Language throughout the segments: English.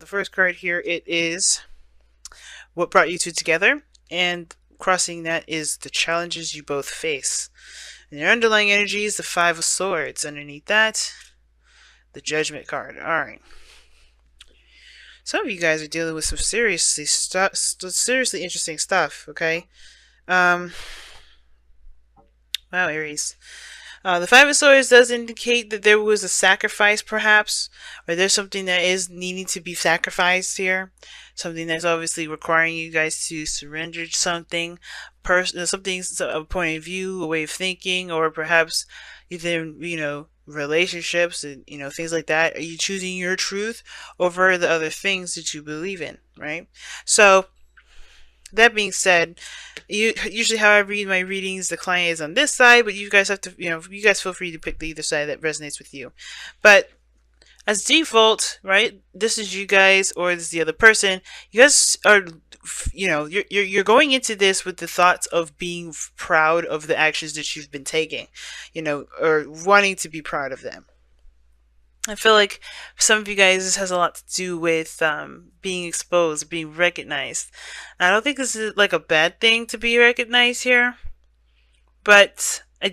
first card here, it is what brought you two together, and crossing that is the challenges you both face. And your underlying energy is the Five of Swords. Underneath that, the Judgment card. Alright. Some of you guys are dealing with some seriously interesting stuff, okay? Wow, Aries. The Five of Swords does indicate that there was a sacrifice, perhaps, or there's something that is needing to be sacrificed here. Something that's obviously requiring you guys to surrender something, something, a point of view, a way of thinking, or perhaps either, relationships and, things like that. Are you choosing your truth over the other things that you believe in, right? So, that being said, usually how I read my readings, the client is on this side, but you guys have to, you guys feel free to pick the either side that resonates with you. But as default, right, this is you guys or this is the other person. You guys are, you're going into this with the thoughts of being proud of the actions that you've been taking, or wanting to be proud of them. I feel like for some of you guys, this has a lot to do with being exposed, being recognized. I don't think this is like a bad thing to be recognized here, but I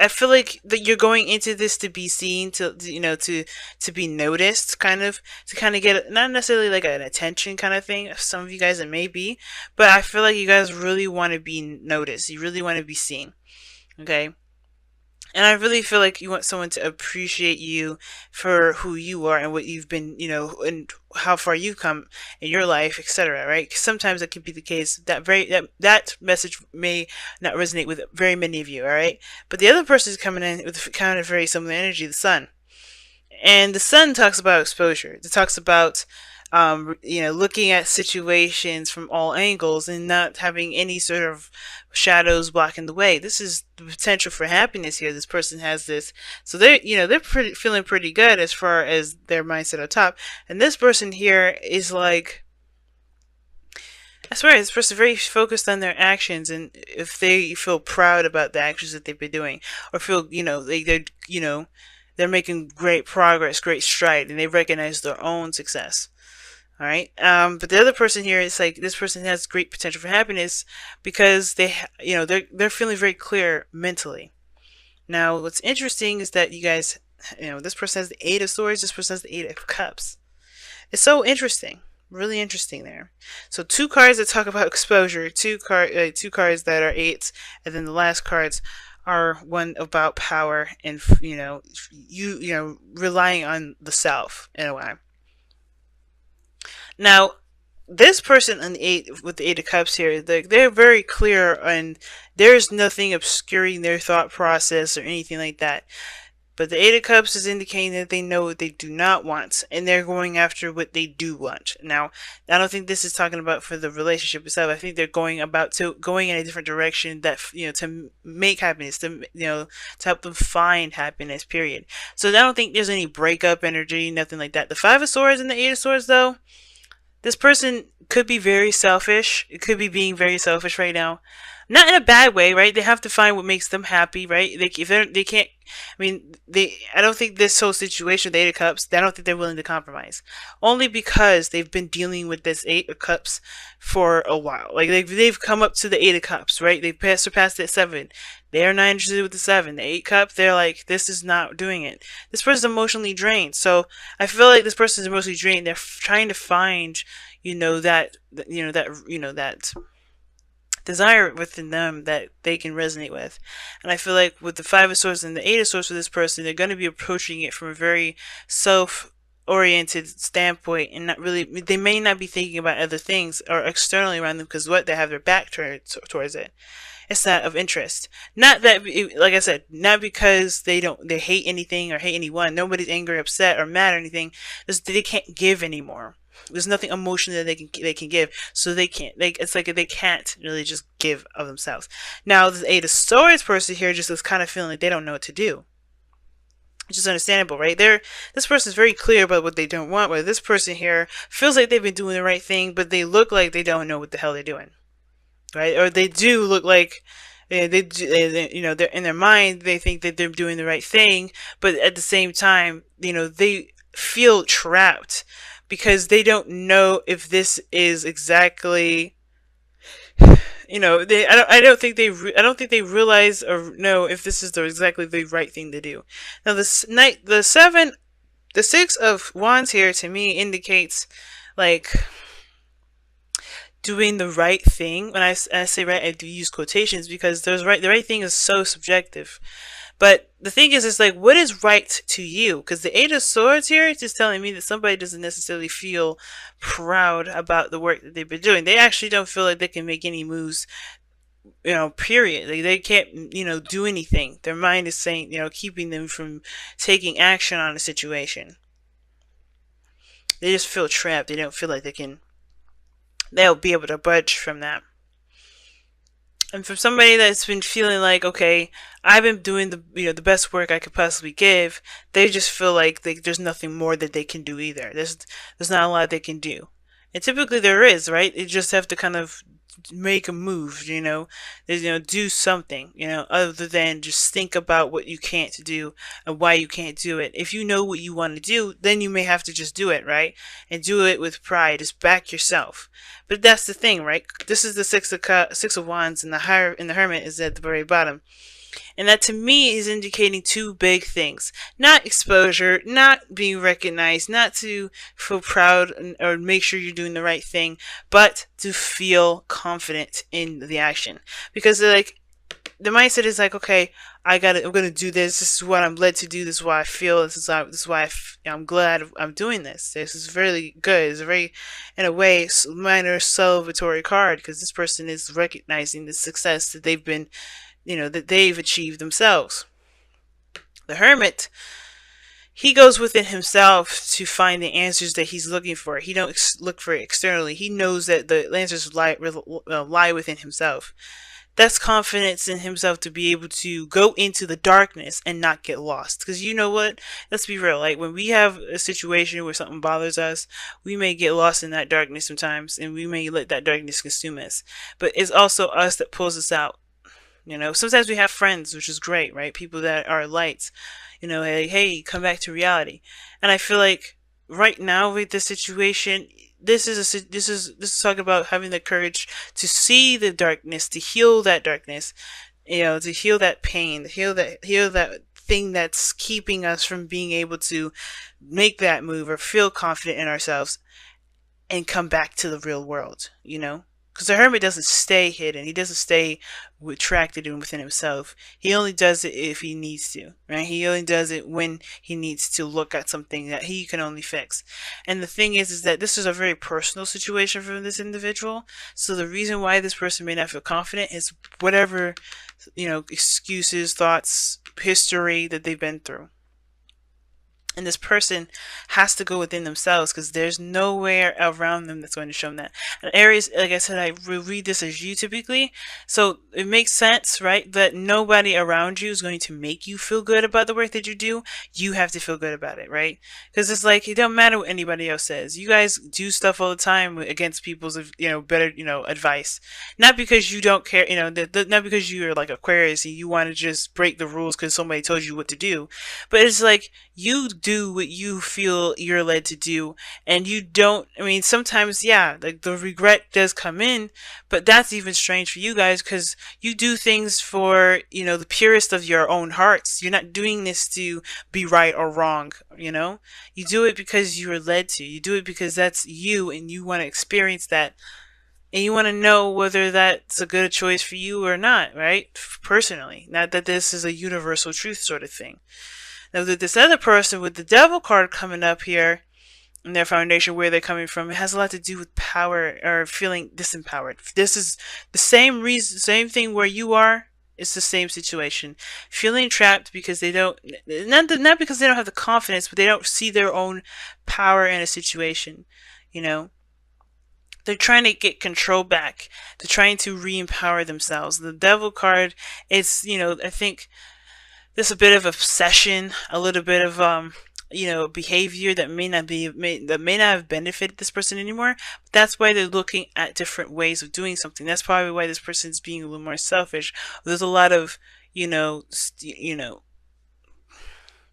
feel like that you're going into this to be seen, to be noticed, to kind of get not necessarily like an attention kind of thing. Some of you guys it may be, but I feel like you guys really want to be noticed. You really want to be seen. Okay. And I really feel like you want someone to appreciate you for who you are and what you've been, and how far you've come in your life, etc. Right? 'Cause sometimes that can be the case. That message may not resonate with very many of you. All right, but the other person is coming in with kind of very similar energy, the Sun, and the Sun talks about exposure. It talks about looking at situations from all angles and not having any sort of shadows blocking the way. This is the potential for happiness here. This person has this, so they're feeling pretty good as far as their mindset on top. And this person here is like, I swear, this person is very focused on their actions, and if they feel proud about the actions that they've been doing, or feel they're making great progress, great stride, and they recognize their own success. All right. But the other person here is like, this person has great potential for happiness because they're feeling very clear mentally. Now, what's interesting is that you guys, this person has the Eight of Swords, this person has the Eight of Cups. It's so interesting, really interesting there. So two cards that talk about exposure, two cards that are eights, and then the last cards are one about power and relying on the self in a way. Now, this person on with the Eight of Cups here, they're very clear, and there's nothing obscuring their thought process or anything like that. But the Eight of Cups is indicating that they know what they do not want, and they're going after what they do want. Now, I don't think this is talking about for the relationship itself. I think they're going in a different direction that to make happiness, to help them find happiness. Period. So I don't think there's any breakup energy, nothing like that. The Five of Swords and the Eight of Swords, though. This person could be very selfish. It could be being very selfish right now. Not in a bad way, right? They have to find what makes them happy, right? They can't. I don't think this whole situation with the Eight of Cups, I don't think they're willing to compromise. Only because they've been dealing with this Eight of Cups for a while. Like they've come up to the Eight of Cups, right? They've surpassed that Seven. They're not interested with the Seven. The Eight Cup, they're like, this is not doing it. This person's emotionally drained. So I feel like this person's emotionally drained. They're trying to find, that desire within them that they can resonate with. And I feel like with the Five of Swords and the Eight of Swords for this person, they're going to be approaching it from a very self-oriented standpoint, and they may not be thinking about other things or externally around them, because they have their back towards it. It's not of interest. Not that, like I said, not because they hate anything or hate anyone. Nobody's angry, upset, or mad or anything. They can't give anymore. There's nothing emotional that they can give, so they can't. It's like they can't really just give of themselves. Now, the Eight of Swords person here just is kind of feeling like they don't know what to do, which is understandable, right? This person is very clear about what they don't want, but this person here feels like they've been doing the right thing, but they look like they don't know what the hell they're doing, right? Or they do look like they're in their mind they think that they're doing the right thing, but at the same time, they feel trapped because they don't know if this is exactly, I don't think they realize or know if this is exactly the right thing to do. Now the 6 of Wands here to me indicates like doing the right thing. When I say right, I do use quotations because the right thing is so subjective. But the thing is like, what is right to you? Because the Eight of Swords here is just telling me that somebody doesn't necessarily feel proud about the work that they've been doing. They actually don't feel like they can make any moves, period. They can't, do anything. Their mind is saying, keeping them from taking action on a situation. They just feel trapped. They don't feel like they'll be able to budge from that. And from somebody that's been feeling like, okay, I've been doing the best work I could possibly give, they just feel like there's nothing more that they can do either. There's not a lot they can do, and typically there is, right? You just have to kind of make a move, do something, other than just think about what you can't do and why you can't do it. If you know what you want to do, then you may have to just do it, right? And do it with pride. Just back yourself. But that's the thing, right? This is the Six of Wands, and the Hermit is at the very bottom. And that to me is indicating two big things. Not exposure, not being recognized, not to feel proud or make sure you're doing the right thing, but to feel confident in the action. Because like the mindset is like, okay, I'm gonna do this. This is what I'm led to do. This is why I feel. This is why I'm glad I'm doing this. This is really good. It's a very, in a way, minor celebratory card because this person is recognizing the success that that they've achieved themselves. The Hermit, he goes within himself to find the answers that he's looking for. He don't look for it externally. He knows that the answers lie within himself. That's confidence in himself to be able to go into the darkness and not get lost. Because you know what? Let's be real. Like when we have a situation where something bothers us, we may get lost in that darkness sometimes, and we may let that darkness consume us. But it's also us that pulls us out. Sometimes we have friends, which is great, right? People that are lights, hey, come back to reality. And I feel like right now with this situation, this is talking about having the courage to see the darkness, to heal that darkness, to heal that pain, to heal that thing that's keeping us from being able to make that move or feel confident in ourselves and come back to the real world, Because the Hermit doesn't stay hidden. He doesn't stay retracted and within himself. He only does it if he needs to, right? He only does it when he needs to look at something that he can only fix. And the thing is that this is a very personal situation for this individual. So the reason why this person may not feel confident is whatever, excuses, thoughts, history that they've been through. And this person has to go within themselves because there's nowhere around them that's going to show them that. And Aries, like I said, I read this as you typically. So it makes sense, right? That nobody around you is going to make you feel good about the work that you do. You have to feel good about it, right? Because it's like, it don't matter what anybody else says. You guys do stuff all the time against people's, better, advice. Not because you don't care, not because you're like Aquarius and you want to just break the rules because somebody told you what to do. But it's like, you do what you feel you're led to do, and you don't, sometimes, yeah, like the regret does come in, but that's even strange for you guys because you do things for, the purest of your own hearts. You're not doing this to be right or wrong, You do it because you are led to. You do it because that's you and you want to experience that. And you want to know whether that's a good choice for you or not, right? Personally. Not that this is a universal truth sort of thing. Now, this other person with the Devil card coming up here in their foundation, where they're coming from, it has a lot to do with power or feeling disempowered. This is the same reason, same thing where you are. It's the same situation. Feeling trapped because they don't, not because they don't have the confidence, but they don't see their own power in a situation, They're trying to get control back. They're trying to re-empower themselves. The Devil card, it's, I think there's a bit of obsession, a little bit of behavior that may not have benefited this person anymore. But that's why they're looking at different ways of doing something. That's probably why this person is being a little more selfish. There's a lot of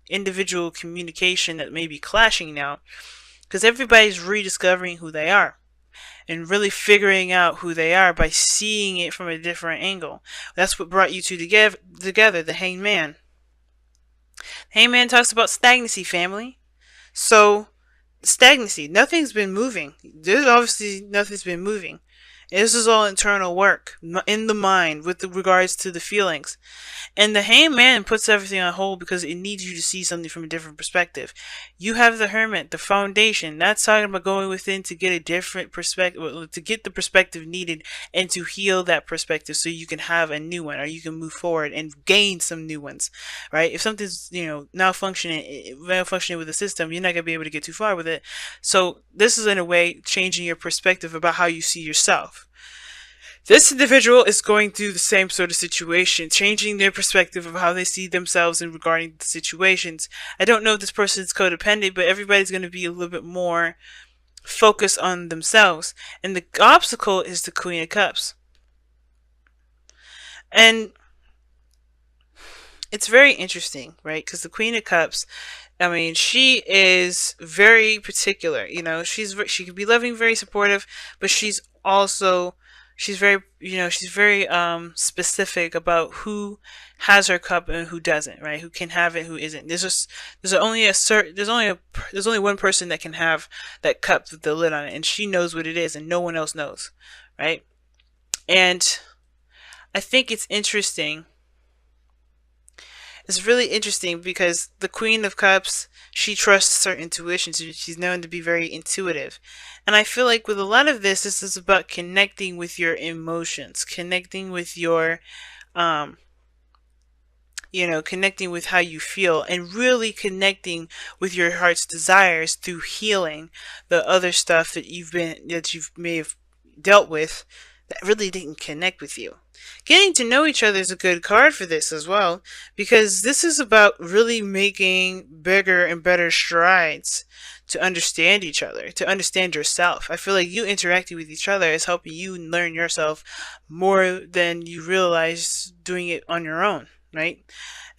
individual communication that may be clashing now. because everybody's rediscovering who they are and really figuring out who they are by seeing it from a different angle. That's what brought you two together, the Hangman. Hangman talks about stagnancy, family. So, stagnancy, nothing's been moving. There's obviously nothing's been moving. This is all internal work in the mind with regards to the feelings. And the Hangman puts everything on hold because it needs you to see something from a different perspective. You have the Hermit, the foundation. That's talking about going within to get a different perspective, to get the perspective needed and to heal that perspective so you can have a new one or you can move forward and gain some new ones, right? If something's, malfunctioning with the system, you're not going to be able to get too far with it. So this is in a way changing your perspective about how you see yourself. This individual is going through the same sort of situation, changing their perspective of how they see themselves in regarding the situations. I don't know if this person's codependent, but everybody's going to be a little bit more focused on themselves. And the obstacle is the Queen of Cups. And it's very interesting, right? Because the Queen of Cups, I mean, she is very particular. She can be loving, very supportive, but she's very specific about who has her cup and who doesn't, right? Who can have it, who isn't. There's only one person that can have that cup with the lid on it, and she knows what it is, and no one else knows, right? And I think it's interesting. It's really interesting because the Queen of Cups, she trusts her intuition. She's known to be very intuitive. And I feel like with a lot of this is about connecting with your emotions, connecting with your, connecting with how you feel and really connecting with your heart's desires through healing the other stuff that you may have dealt with that really didn't connect with you. Getting to know each other is a good card for this as well, because this is about really making bigger and better strides to understand each other, to understand yourself. I feel like you interacting with each other is helping you learn yourself more than you realize doing it on your own, right?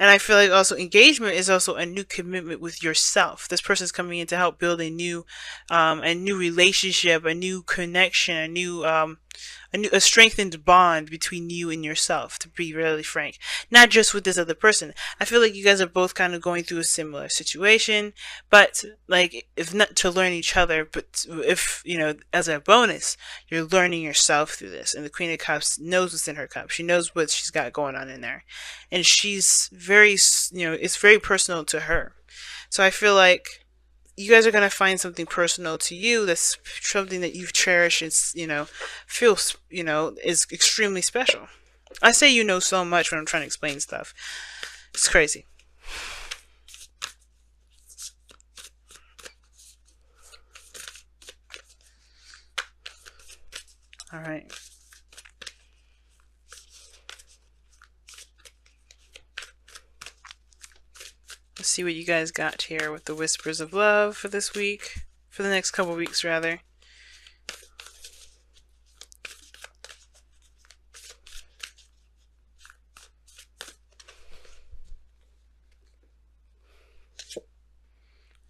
And I feel like also engagement is also a new commitment with yourself. This person's coming in to help build a new relationship, a new connection, a strengthened bond between you and yourself, to be really frank. Not just with this other person. I feel like you guys are both kind of going through a similar situation, but like, if not to learn each other, but if, as a bonus, you're learning yourself through this. And the Queen of Cups knows what's in her cup. She knows what she's got going on in there. And she's very, it's very personal to her. So I feel like you guys are going to find something personal to you that's something that you've cherished and, feels, is extremely special. I say so much when I'm trying to explain stuff. It's crazy. All right. Let's see what you guys got here with the Whispers of Love for this week. For the next couple weeks, rather.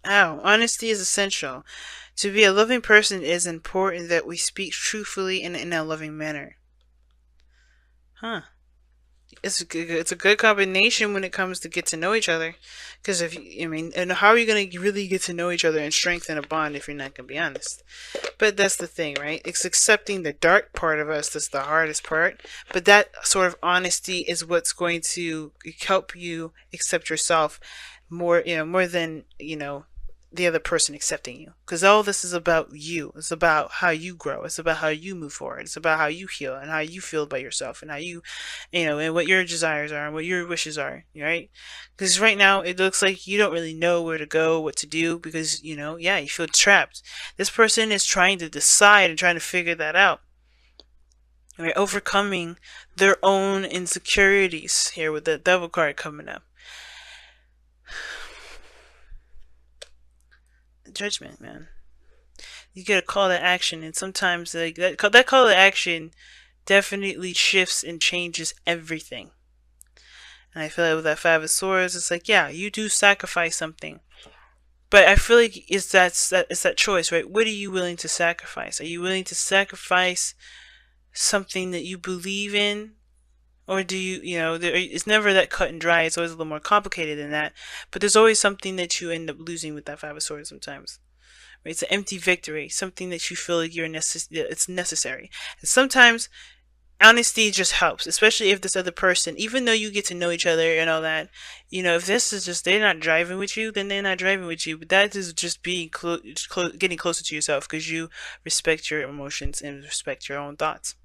Honesty is essential. To be a loving person, it is important that we speak truthfully and in a loving manner. Huh. It's a good combination when it comes to get to know each other. Because and how are you going to really get to know each other and strengthen a bond if you're not going to be honest? But that's the thing, right? It's accepting the dark part of us that's the hardest part. But that sort of honesty is what's going to help you accept yourself more than, the other person accepting you. Because all this is about you. It's about how you grow. It's about how you move forward. It's about how you heal and how you feel about yourself and how you, and what your desires are and what your wishes are, right? Because right now it looks like you don't really know where to go, what to do, because, you feel trapped. This person is trying to decide and trying to figure that out. Right? Overcoming their own insecurities here with the Devil card coming up. Judgment, man. You get a call to action, and sometimes that call to action definitely shifts and changes everything. And I feel like with that Five of Swords, it's like, yeah, you do sacrifice something, But I feel like it's that choice, right? What are you willing to sacrifice? Are you willing to sacrifice something that you believe in? Or do you, it's never that cut and dry. It's always a little more complicated than that. But there's always something that you end up losing with that Five of Swords sometimes. Right? It's an empty victory, something that you feel like it's necessary. And sometimes honesty just helps, especially if this other person, even though you get to know each other and all that, if this is just they're not driving with you, then they're not driving with you. But that is just being getting closer to yourself because you respect your emotions and respect your own thoughts.